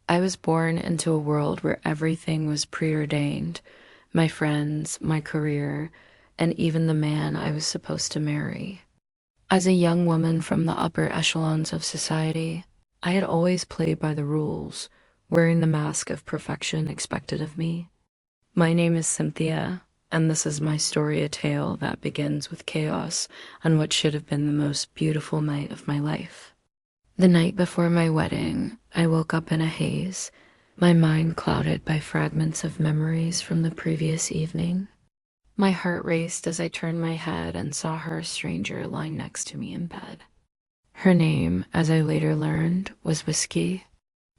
I was born into a world where everything was preordained: my friends, my career, and even the man I was supposed to marry. As a young woman from the upper echelons of society, I had always played by the rules, wearing the mask of perfection expected of me. My name is Cynthia, and this is my story, a tale that begins with chaos on what should have been the most beautiful night of my life. The night before my wedding, I woke up in a haze, my mind clouded by fragments of memories from the previous evening. My heart raced as I turned my head and saw her stranger lying next to me in bed. Her name, as I later learned, was Whiskey.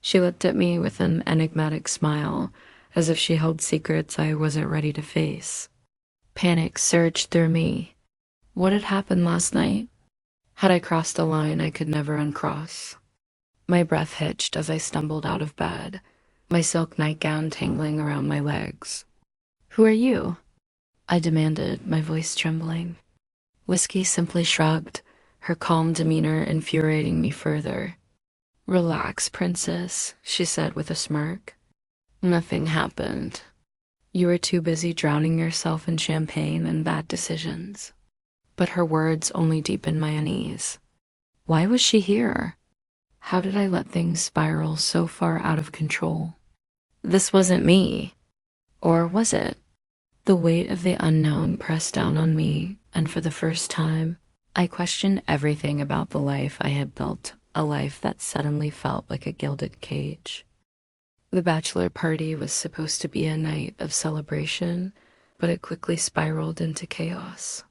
She looked at me with an enigmatic smile, as if she held secrets I wasn't ready to face. Panic surged through me. What had happened last night? Had I crossed a line I could never uncross? My breath hitched as I stumbled out of bed, my silk nightgown tangling around my legs. "Who are you?" I demanded, my voice trembling. Whiskey simply shrugged, her calm demeanor infuriating me further. "Relax, princess," she said with a smirk. "Nothing happened. You were too busy drowning yourself in champagne and bad decisions." But her words only deepened my unease. Why was she here? How did I let things spiral so far out of control? This wasn't me. Or was it? The weight of the unknown pressed down on me, and for the first time, I questioned everything about the life I had built, a life that suddenly felt like a gilded cage. The bachelor party was supposed to be a night of celebration, but it quickly spiraled into chaos.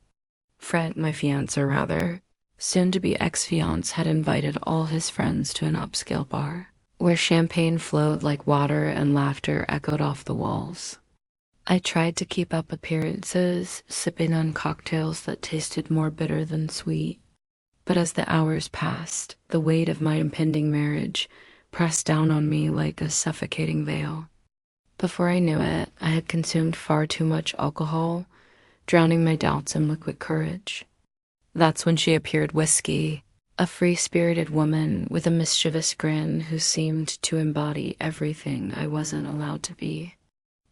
Fred, my fiancé rather, soon-to-be ex-fiancé, had invited all his friends to an upscale bar, where champagne flowed like water and laughter echoed off the walls. I tried to keep up appearances, sipping on cocktails that tasted more bitter than sweet. But as the hours passed, the weight of my impending marriage pressed down on me like a suffocating veil. Before I knew it, I had consumed far too much alcohol, drowning my doubts in liquid courage. That's when she appeared, Whiskey, a free-spirited woman with a mischievous grin who seemed to embody everything I wasn't allowed to be.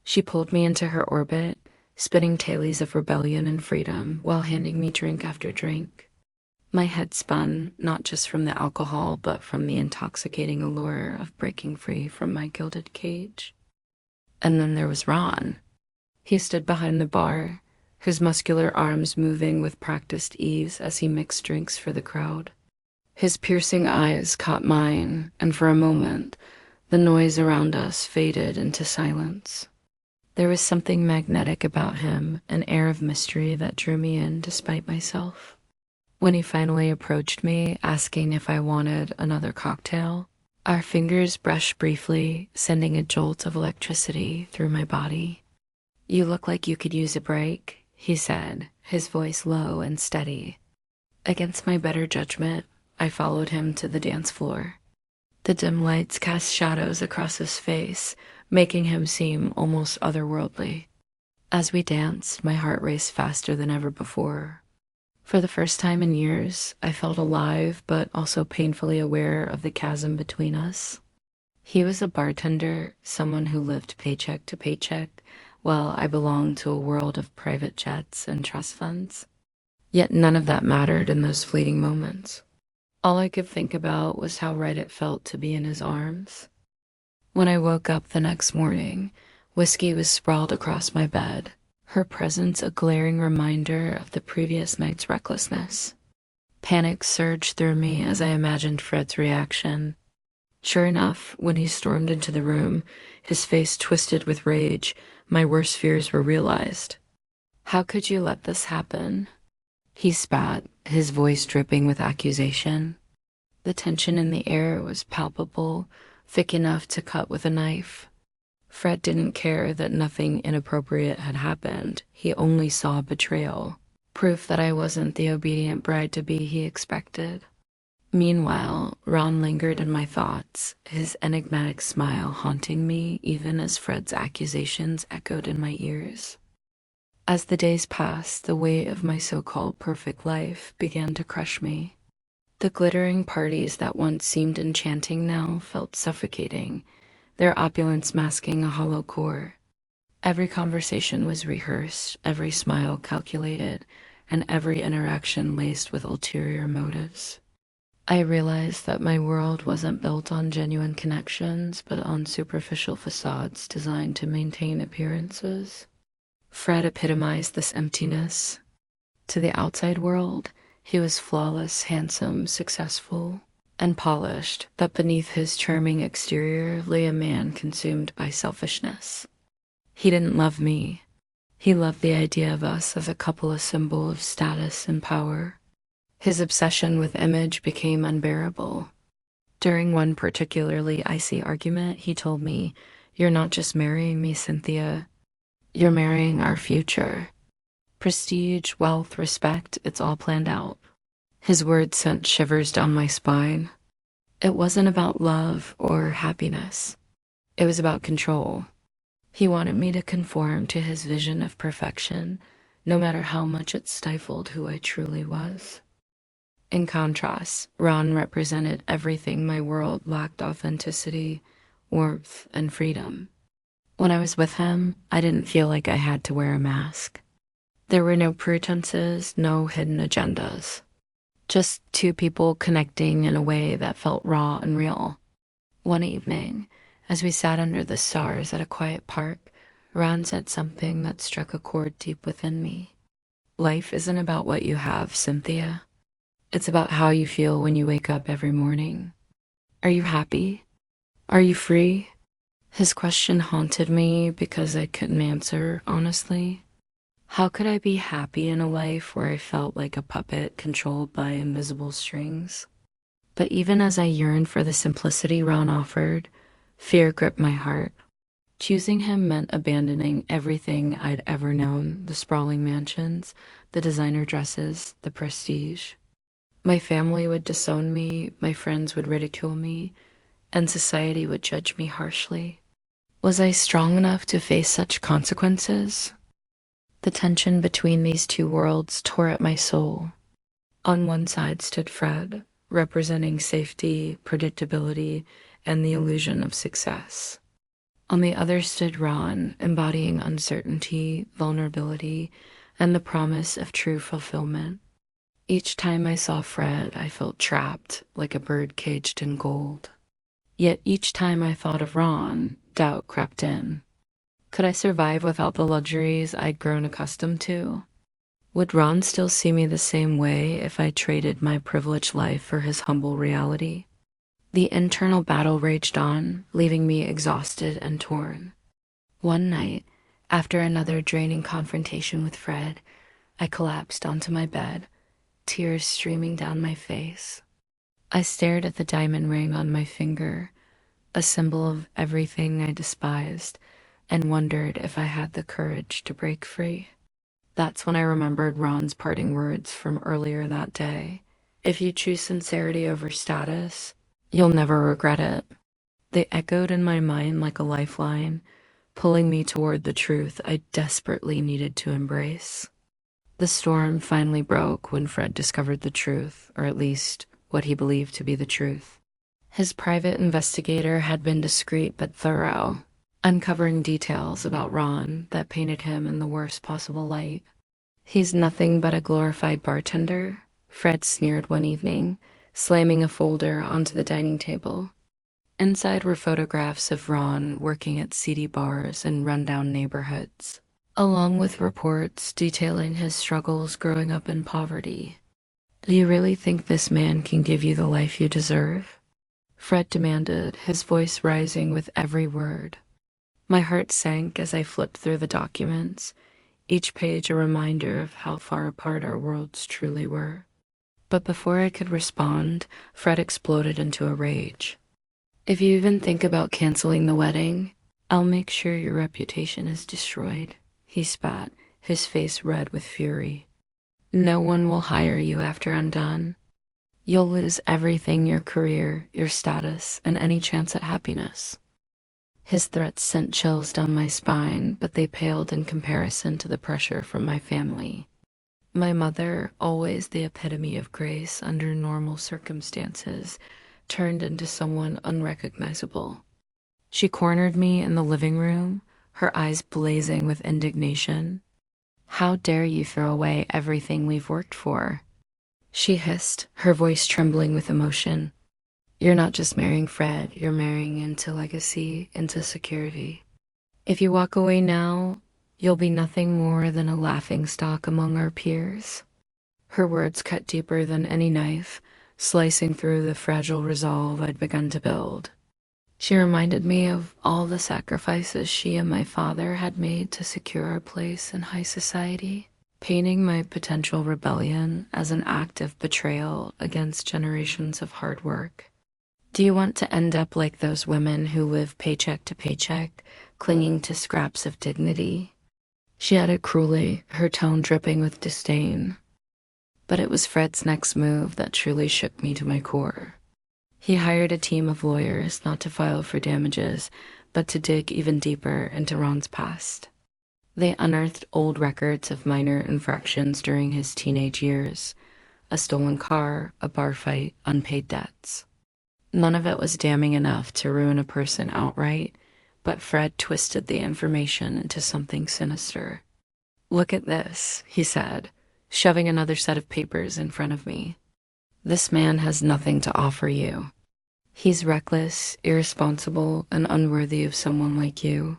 She pulled me into her orbit, spinning tales of rebellion and freedom while handing me drink after drink. My head spun, not just from the alcohol, but from the intoxicating allure of breaking free from my gilded cage. And then there was Ron. He stood behind the bar, his muscular arms moving with practiced ease as he mixed drinks for the crowd. His piercing eyes caught mine, and for a moment, the noise around us faded into silence. There was something magnetic about him, an air of mystery that drew me in despite myself. When he finally approached me, asking if I wanted another cocktail, our fingers brushed briefly, sending a jolt of electricity through my body. "You look like you could use a break," he said, his voice low and steady. Against my better judgment, I followed him to the dance floor. The dim lights cast shadows across his face, making him seem almost otherworldly. As we danced, my heart raced faster than ever before. For the first time in years, I felt alive, but also painfully aware of the chasm between us. He was a bartender, someone who lived paycheck to paycheck, while I belonged to a world of private jets and trust funds. Yet none of that mattered in those fleeting moments. All I could think about was how right it felt to be in his arms. When I woke up the next morning, Whiskey was sprawled across my bed, her presence a glaring reminder of the previous night's recklessness. Panic surged through me as I imagined Fred's reaction. Sure enough, when he stormed into the room, his face twisted with rage, my worst fears were realized. "How could you let this happen?" He spat, his voice dripping with accusation. The tension in the air was palpable, thick enough to cut with a knife. Fred didn't care that nothing inappropriate had happened. He only saw betrayal, proof that I wasn't the obedient bride-to-be he expected. Meanwhile, Ron lingered in my thoughts, his enigmatic smile haunting me even as Fred's accusations echoed in my ears. As the days passed, the weight of my so-called perfect life began to crush me. The glittering parties that once seemed enchanting now felt suffocating, their opulence masking a hollow core. Every conversation was rehearsed, every smile calculated, and every interaction laced with ulterior motives. I realized that my world wasn't built on genuine connections, but on superficial facades designed to maintain appearances. Fred epitomized this emptiness. To the outside world, he was flawless, handsome, successful, and polished, but beneath his charming exterior lay a man consumed by selfishness. He didn't love me. He loved the idea of us as a couple, a symbol of status and power. His obsession with image became unbearable. During one particularly icy argument, he told me, "You're not just marrying me, Cynthia. You're marrying our future. Prestige, wealth, respect, it's all planned out." His words sent shivers down my spine. It wasn't about love or happiness. It was about control. He wanted me to conform to his vision of perfection, no matter how much it stifled who I truly was. In contrast, Ron represented everything my world lacked: authenticity, warmth, and freedom. When I was with him, I didn't feel like I had to wear a mask. There were no pretenses, no hidden agendas. Just two people connecting in a way that felt raw and real. One evening, as we sat under the stars at a quiet park, Ron said something that struck a chord deep within me. "Life isn't about what you have, Cynthia. It's about how you feel when you wake up every morning. Are you happy? Are you free?" His question haunted me because I couldn't answer honestly. How could I be happy in a life where I felt like a puppet controlled by invisible strings? But even as I yearned for the simplicity Ron offered, fear gripped my heart. Choosing him meant abandoning everything I'd ever known: the sprawling mansions, the designer dresses, the prestige. My family would disown me, my friends would ridicule me, and society would judge me harshly. Was I strong enough to face such consequences? The tension between these two worlds tore at my soul. On one side stood Fred, representing safety, predictability, and the illusion of success. On the other stood Ron, embodying uncertainty, vulnerability, and the promise of true fulfillment. Each time I saw Fred, I felt trapped, like a bird caged in gold. Yet each time I thought of Ron, doubt crept in. Could I survive without the luxuries I'd grown accustomed to? Would Ron still see me the same way if I traded my privileged life for his humble reality? The internal battle raged on, leaving me exhausted and torn. One night, after another draining confrontation with Fred, I collapsed onto my bed, tears streaming down my face. I stared at the diamond ring on my finger, a symbol of everything I despised, and wondered if I had the courage to break free. That's when I remembered Ron's parting words from earlier that day. "If you choose sincerity over status, you'll never regret it." They echoed in my mind like a lifeline, pulling me toward the truth I desperately needed to embrace. The storm finally broke when Fred discovered the truth, or at least what he believed to be the truth. His private investigator had been discreet but thorough, uncovering details about Ron that painted him in the worst possible light. "He's nothing but a glorified bartender," Fred sneered one evening, slamming a folder onto the dining table. Inside were photographs of Ron working at seedy bars in rundown neighborhoods, along with reports detailing his struggles growing up in poverty. "Do you really think this man can give you the life you deserve?" Fred demanded, his voice rising with every word. My heart sank as I flipped through the documents, each page a reminder of how far apart our worlds truly were. But before I could respond, Fred exploded into a rage. "If you even think about canceling the wedding, I'll make sure your reputation is destroyed," he spat, his face red with fury. "No one will hire you after I'm done. You'll lose everything: your career, your status, and any chance at happiness." His threats sent chills down my spine, but they paled in comparison to the pressure from my family. My mother, always the epitome of grace under normal circumstances, turned into someone unrecognizable. She cornered me in the living room, her eyes blazing with indignation. "How dare you throw away everything we've worked for?" she hissed, her voice trembling with emotion. "You're not just marrying Fred, you're marrying into legacy, into security. If you walk away now, you'll be nothing more than a laughingstock among our peers." Her words cut deeper than any knife, slicing through the fragile resolve I'd begun to build. She reminded me of all the sacrifices she and my father had made to secure our place in high society, painting my potential rebellion as an act of betrayal against generations of hard work. "Do you want to end up like those women who live paycheck to paycheck, clinging to scraps of dignity?" she added cruelly, her tone dripping with disdain. But it was Fred's next move that truly shook me to my core. He hired a team of lawyers not to file for damages, but to dig even deeper into Ron's past. They unearthed old records of minor infractions during his teenage years: a stolen car, a bar fight, unpaid debts. None of it was damning enough to ruin a person outright, but Fred twisted the information into something sinister. "Look at this," he said, shoving another set of papers in front of me. "This man has nothing to offer you. He's reckless, irresponsible, and unworthy of someone like you."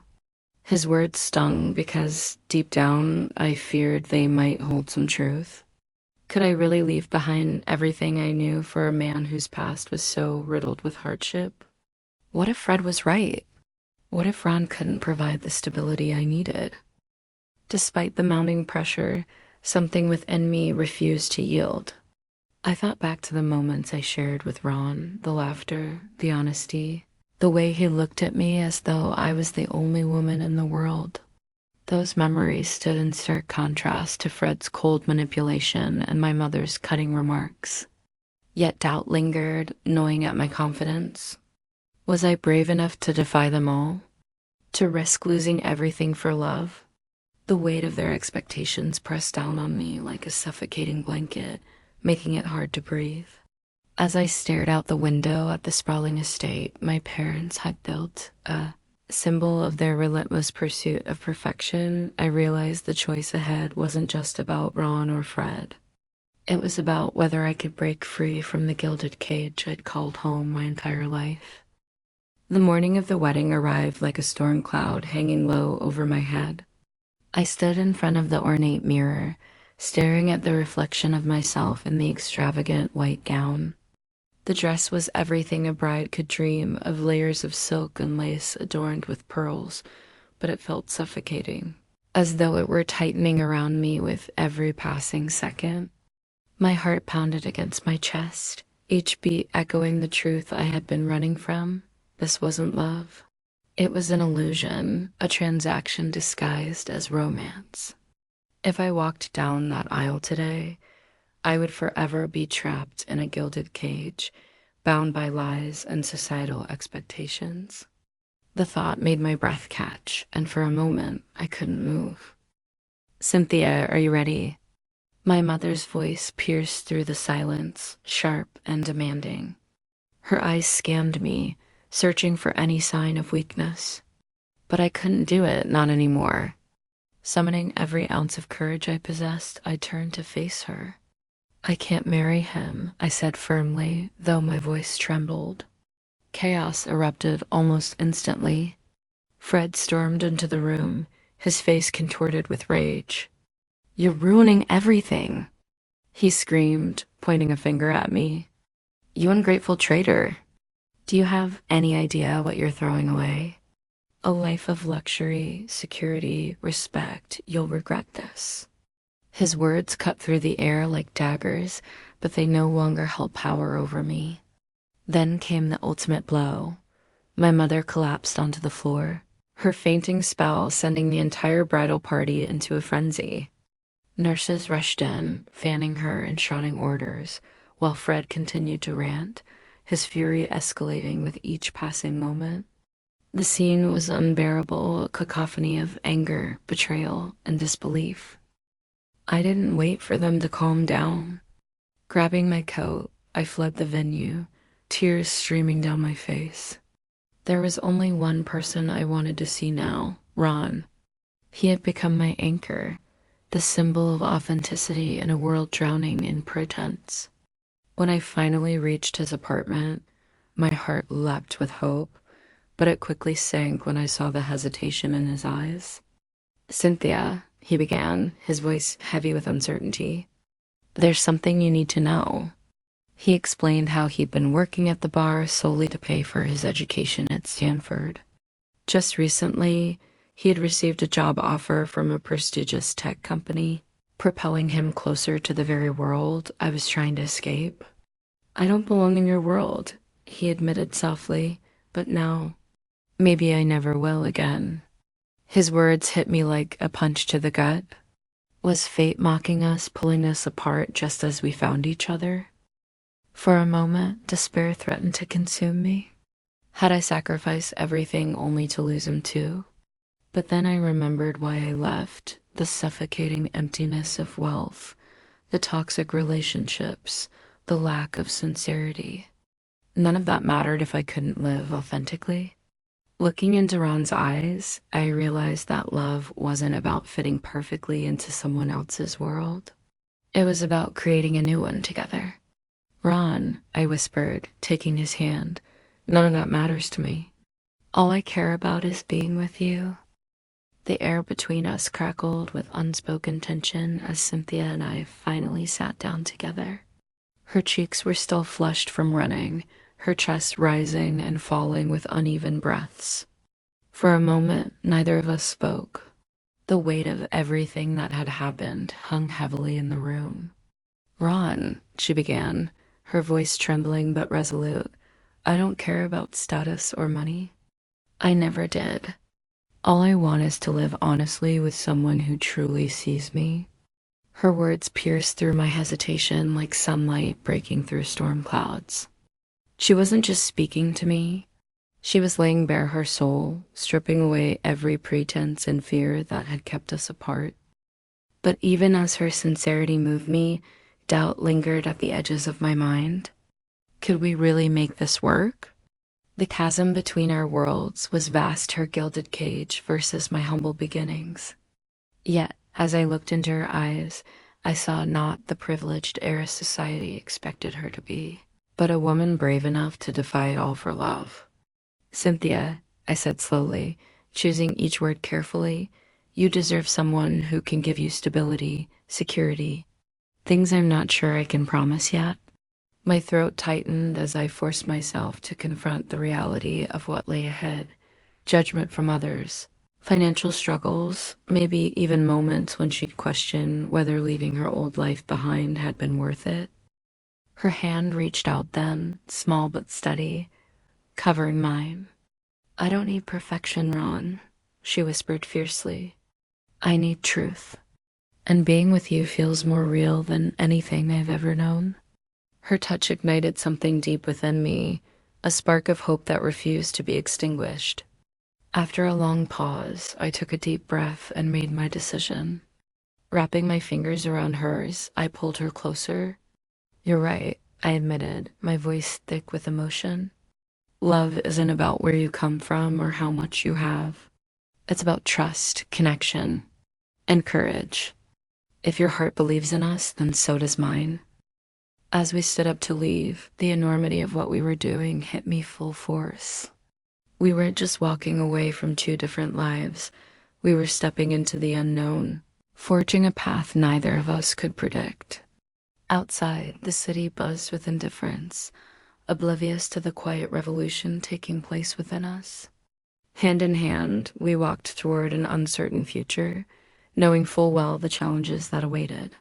His words stung because, deep down, I feared they might hold some truth. Could I really leave behind everything I knew for a man whose past was so riddled with hardship? What if Fred was right? What if Ron couldn't provide the stability I needed? Despite the mounting pressure, something within me refused to yield. I thought back to the moments I shared with Ron, the laughter, the honesty, the way he looked at me as though I was the only woman in the world. Those memories stood in stark contrast to Fred's cold manipulation and my mother's cutting remarks. Yet doubt lingered, gnawing at my confidence. Was I brave enough to defy them all? To risk losing everything for love? The weight of their expectations pressed down on me like a suffocating blanket, making it hard to breathe. As I stared out the window at the sprawling estate my parents had built, a symbol of their relentless pursuit of perfection, I realized the choice ahead wasn't just about Ron or Fred. It was about whether I could break free from the gilded cage I'd called home my entire life. The morning of the wedding arrived like a storm cloud hanging low over my head. I stood in front of the ornate mirror, staring at the reflection of myself in the extravagant white gown. The dress was everything a bride could dream of, layers of silk and lace adorned with pearls, but it felt suffocating, as though it were tightening around me with every passing second. My heart pounded against my chest, each beat echoing the truth I had been running from. This wasn't love. It was an illusion, a transaction disguised as romance. If I walked down that aisle today, I would forever be trapped in a gilded cage, bound by lies and societal expectations. The thought made my breath catch, and for a moment, I couldn't move. "Cynthia, are you ready?" My mother's voice pierced through the silence, sharp and demanding. Her eyes scanned me, searching for any sign of weakness. But I couldn't do it, not anymore. Summoning every ounce of courage I possessed, I turned to face her. "I can't marry him," I said firmly, though my voice trembled. Chaos erupted almost instantly. Fred stormed into the room, his face contorted with rage. "You're ruining everything," he screamed, pointing a finger at me. "You ungrateful traitor. Do you have any idea what you're throwing away? A life of luxury, security, respect. You'll regret this." His words cut through the air like daggers, but they no longer held power over me. Then came the ultimate blow. My mother collapsed onto the floor, her fainting spell sending the entire bridal party into a frenzy. Nurses rushed in, fanning her and shouting orders, while Fred continued to rant, his fury escalating with each passing moment. The scene was unbearable, a cacophony of anger, betrayal, and disbelief. I didn't wait for them to calm down. Grabbing my coat, I fled the venue, tears streaming down my face. There was only one person I wanted to see now, Ron. He had become my anchor, the symbol of authenticity in a world drowning in pretense. When I finally reached his apartment, my heart leapt with hope, but it quickly sank when I saw the hesitation in his eyes. "Cynthia," he began, his voice heavy with uncertainty, "there's something you need to know." He explained how he'd been working at the bar solely to pay for his education at Stanford. Just recently, he had received a job offer from a prestigious tech company, propelling him closer to the very world I was trying to escape. "I don't belong in your world," he admitted softly, "but now, maybe I never will again." His words hit me like a punch to the gut. Was fate mocking us, pulling us apart just as we found each other? For a moment, despair threatened to consume me. Had I sacrificed everything only to lose him too? But then I remembered why I left, the suffocating emptiness of wealth, the toxic relationships, the lack of sincerity. None of that mattered if I couldn't live authentically. Looking into Ron's eyes, I realized that love wasn't about fitting perfectly into someone else's world. It was about creating a new one together. "Ron," I whispered, taking his hand, "none of that matters to me. All I care about is being with you." The air between us crackled with unspoken tension as Cynthia and I finally sat down together. Her cheeks were still flushed from running, her chest rising and falling with uneven breaths. For a moment, neither of us spoke. The weight of everything that had happened hung heavily in the room. "Ron," she began, her voice trembling but resolute, "I don't care about status or money. I never did. All I want is to live honestly with someone who truly sees me." Her words pierced through my hesitation like sunlight breaking through storm clouds. She wasn't just speaking to me. She was laying bare her soul, stripping away every pretense and fear that had kept us apart. But even as her sincerity moved me, doubt lingered at the edges of my mind. Could we really make this work? The chasm between our worlds was vast, her gilded cage versus my humble beginnings. Yet, as I looked into her eyes, I saw not the privileged heiress society expected her to be, but a woman brave enough to defy it all for love. "Cynthia," I said slowly, choosing each word carefully, "you deserve someone who can give you stability, security, things I'm not sure I can promise yet." My throat tightened as I forced myself to confront the reality of what lay ahead: judgment from others, financial struggles, maybe even moments when she'd question whether leaving her old life behind had been worth it. Her hand reached out then, small but steady, covering mine. "I don't need perfection, Ron," she whispered fiercely. "I need truth. And being with you feels more real than anything I've ever known." Her touch ignited something deep within me, a spark of hope that refused to be extinguished. After a long pause, I took a deep breath and made my decision. Wrapping my fingers around hers, I pulled her closer. "You're right," I admitted, my voice thick with emotion. "Love isn't about where you come from or how much you have. It's about trust, connection, and courage. If your heart believes in us, then so does mine." As we stood up to leave, the enormity of what we were doing hit me full force. We weren't just walking away from two different lives. We were stepping into the unknown, forging a path neither of us could predict. Outside, the city buzzed with indifference, oblivious to the quiet revolution taking place within us. Hand in hand, we walked toward an uncertain future, knowing full well the challenges that awaited.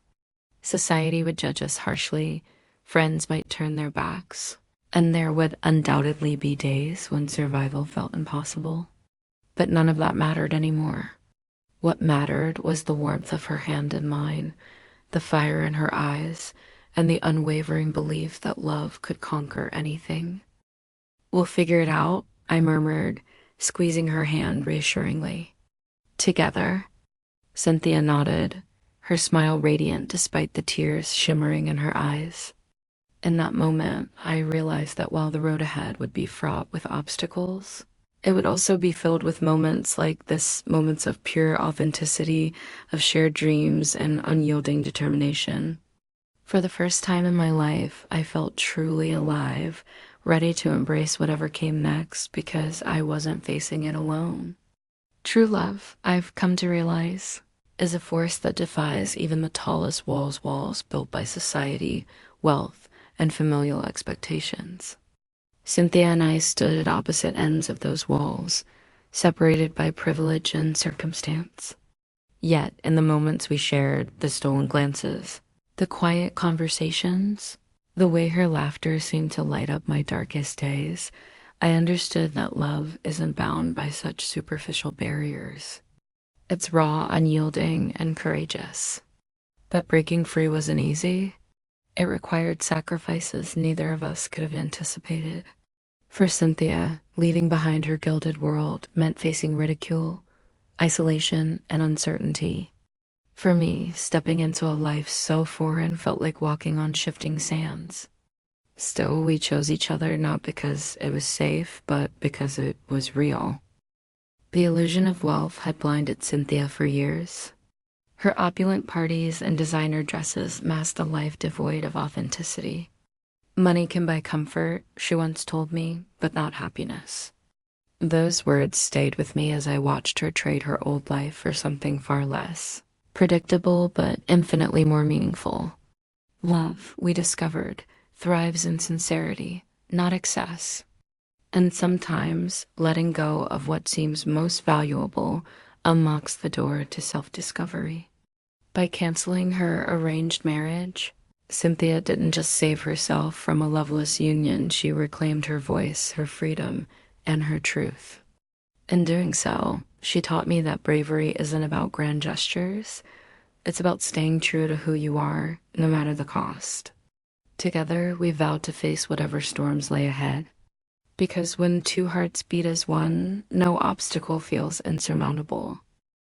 Society would judge us harshly, friends might turn their backs, and there would undoubtedly be days when survival felt impossible. But none of that mattered anymore. What mattered was the warmth of her hand in mine, the fire in her eyes, and the unwavering belief that love could conquer anything. "We'll figure it out," I murmured, squeezing her hand reassuringly. "Together." Cynthia nodded, her smile radiant despite the tears shimmering in her eyes. In that moment, I realized that while the road ahead would be fraught with obstacles, It would also be filled with moments like this, moments of pure authenticity, of shared dreams and unyielding determination. For the first time in my life, I felt truly alive, ready to embrace whatever came next because I wasn't facing it alone. True love, I've come to realize, is a force that defies even the tallest walls built by society, wealth, and familial expectations. Cynthia and I stood at opposite ends of those walls, separated by privilege and circumstance. Yet, in the moments we shared, the stolen glances, the quiet conversations, the way her laughter seemed to light up my darkest days, I understood that love isn't bound by such superficial barriers. It's raw, unyielding, and courageous. But breaking free wasn't easy. It required sacrifices neither of us could have anticipated. For Cynthia, leaving behind her gilded world meant facing ridicule, isolation, and uncertainty. For me, stepping into a life so foreign felt like walking on shifting sands. Still, we chose each other not because it was safe, but because it was real. The illusion of wealth had blinded Cynthia for years. Her opulent parties and designer dresses masked a life devoid of authenticity. Money can buy comfort, she once told me, but not happiness. Those words stayed with me as I watched her trade her old life for something far less. Predictable, but infinitely more meaningful. Love, we discovered, thrives in sincerity, not excess. And sometimes letting go of what seems most valuable unlocks the door to self-discovery. By canceling her arranged marriage, Cynthia didn't just save herself from a loveless union, she reclaimed her voice, her freedom, and her truth. In doing so, she taught me that bravery isn't about grand gestures. It's about staying true to who you are, no matter the cost. Together, we vowed to face whatever storms lay ahead. Because when two hearts beat as one, no obstacle feels insurmountable.